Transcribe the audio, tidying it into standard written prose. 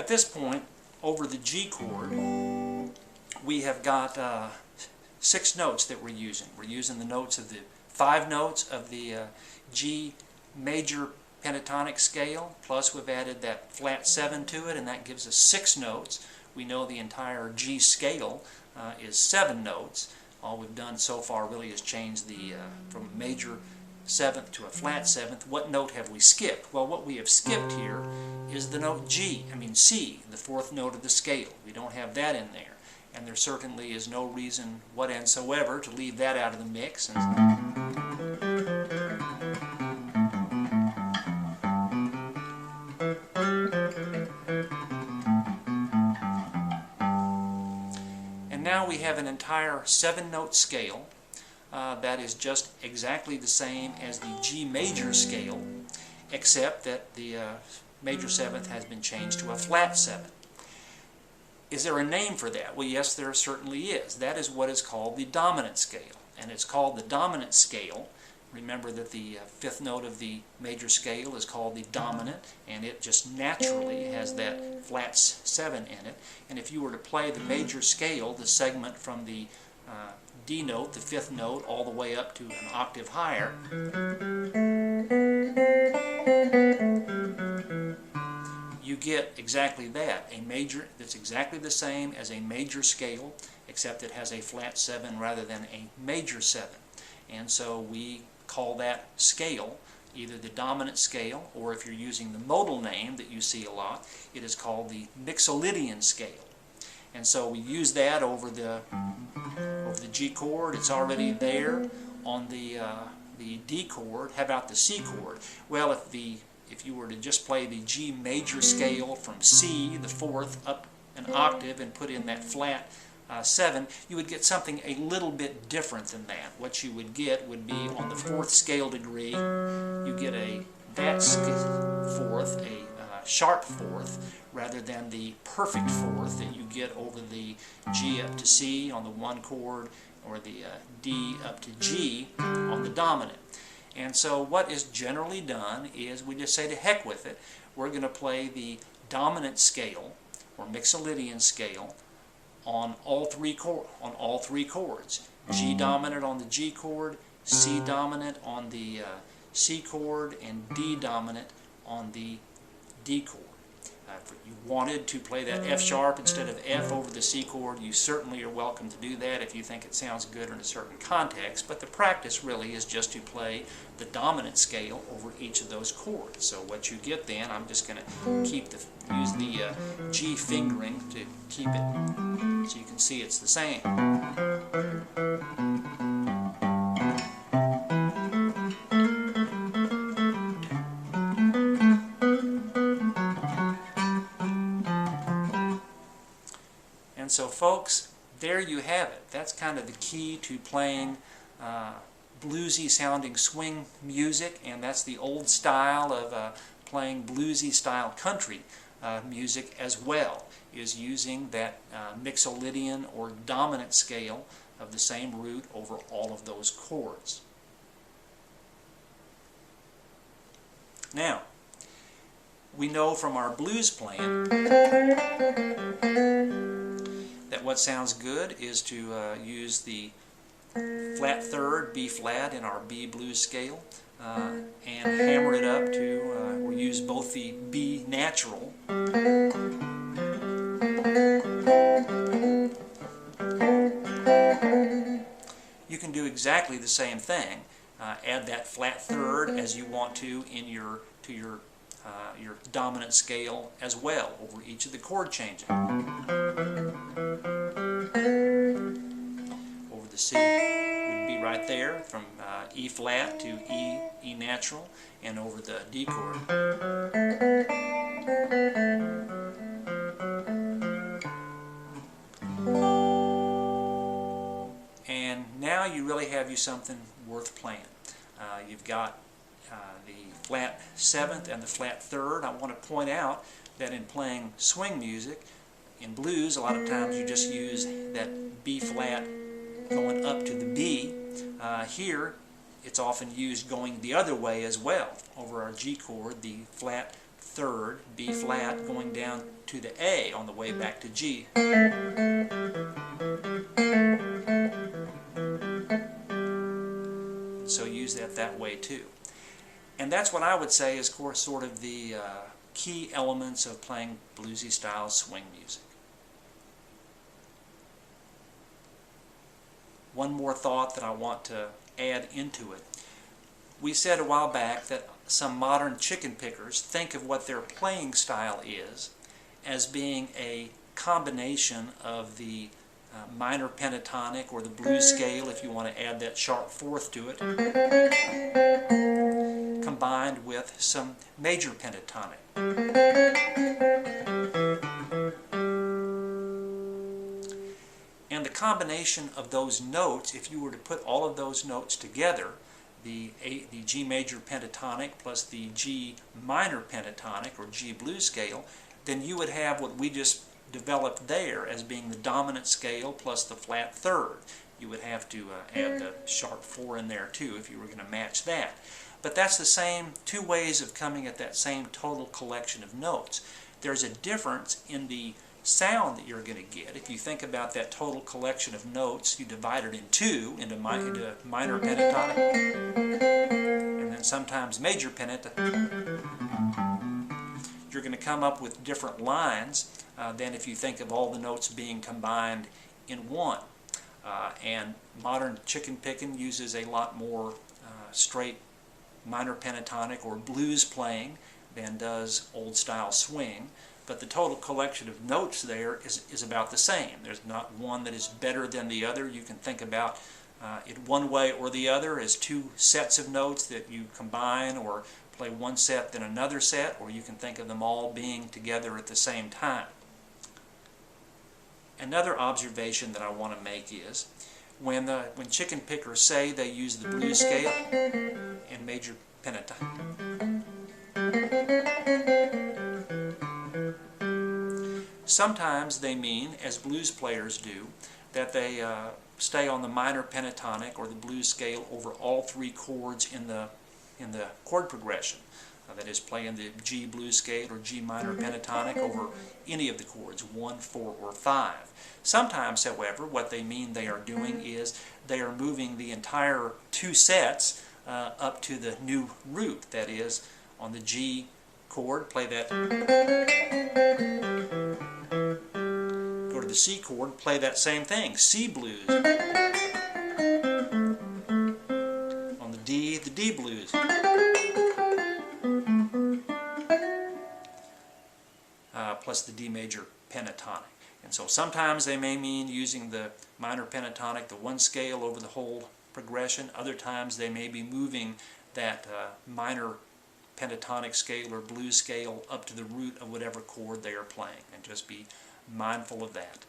At this point, over the G chord, we have got 6 notes that we're using. We're using the notes of the 5 notes of the G major pentatonic scale, plus we've added that flat 7 to it, and that gives us 6 notes. We know the entire G scale is 7 notes. All we've done so far really is change the from a major 7th to a flat 7th. What note have we skipped? Well, what we have skipped here is the note C, the 4th note of the scale. We don't have that in there, and there certainly is no reason whatsoever to leave that out of the mix. And now we have an entire 7-note scale that is just exactly the same as the G major scale, except that the major 7th has been changed to a flat 7. Is there a name for that? Well, yes, there certainly is. That is what is called the dominant scale. And it's called the dominant scale. Remember that the 5th note of the major scale is called the dominant, and it just naturally has that flat 7 in it. And if you were to play the major scale, the segment from the D note, the 5th note, all the way up to an octave higher, you get exactly that, a major that's exactly the same as a major scale, except it has a flat 7 rather than a major 7. And so we call that scale either the dominant scale, or if you're using the modal name that you see a lot, it is called the Mixolydian scale. And so we use that over the G chord. It's already there. On the D chord, how about the C chord? Well, if you were to just play the G major scale from C, the 4th, up an octave and put in that flat 7, you would get something a little bit different than that. What you would get would be on the 4th scale degree, you get that 4th, a sharp 4th, rather than the perfect 4th that you get over the G up to C on the 1 chord, or the D up to G on the dominant. And so what is generally done is we just say to heck with it. We're going to play the dominant scale, or Mixolydian scale, on all three chords. G dominant on the G chord, C dominant on the C chord, and D dominant on the D chord. If you wanted to play that F sharp instead of F over the C chord, you certainly are welcome to do that if you think it sounds good in a certain context, but the practice really is just to play the dominant scale over each of those chords. So what you get then, I'm just going to use the G fingering to keep it so you can see it's the same. And so folks, there you have it. That's kind of the key to playing bluesy sounding swing music, and that's the old style of playing bluesy style country music as well, is using that Mixolydian or dominant scale of the same root over all of those chords. Now, we know from our blues playing that what sounds good is to use the flat 3rd, B flat in our B blues scale, and hammer it up to, or use both the B natural You can do exactly the same thing. Add that flat 3rd as you want to your dominant scale as well over each of the chord changes. Over the C would be right there from E flat to E natural, and over the D chord. And now you really have something worth playing. You've got the flat 7th and the flat 3rd. I want to point out that in playing swing music, in blues, a lot of times you just use that B flat going up to the B. Here, it's often used going the other way as well. Over our G chord, the flat third, B flat, going down to the A on the way back to G. So use that way too. And that's what I would say is, of course, sort of the key elements of playing bluesy style swing music. One more thought that I want to add into it. We said a while back that some modern chicken pickers think of what their playing style is as being a combination of the minor pentatonic or the blues scale, if you want to add that sharp fourth to it, combined with some major pentatonic. And the combination of those notes, if you were to put all of those notes together, the G major pentatonic plus the G minor pentatonic or G blues scale, then you would have what we just developed there as being the dominant scale plus the flat third. You would have to add the sharp 4 in there too if you were going to match that. But that's the same two ways of coming at that same total collection of notes. There's a difference in the sound that you're going to get. If you think about that total collection of notes, you divide it in two, into minor pentatonic and then sometimes major pentatonic. You're going to come up with different lines than if you think of all the notes being combined in one. And modern chicken picking uses a lot more straight minor pentatonic or blues playing than does old style swing. But the total collection of notes there is about the same. There's not one that is better than the other. You can think about it one way or the other as two sets of notes that you combine or play one set then another set, or you can think of them all being together at the same time. Another observation that I want to make is when chicken pickers say they use the blues scale and major pentatonic, sometimes they mean, as blues players do, that they stay on the minor pentatonic or the blues scale over all three chords in the chord progression. That is, playing the G blues scale or G minor pentatonic over any of the chords, 1, 4, or 5. Sometimes, however, what they mean they are doing is they are moving the entire two sets up to the new root. That is, on the G chord, play that. Go to the C chord, play that same thing, C blues. On the D blues. Plus the D major pentatonic. And so sometimes they may mean using the minor pentatonic, the one scale over the whole progression. Other times they may be moving that minor pentatonic scale or blues scale up to the root of whatever chord they are playing. And just be mindful of that.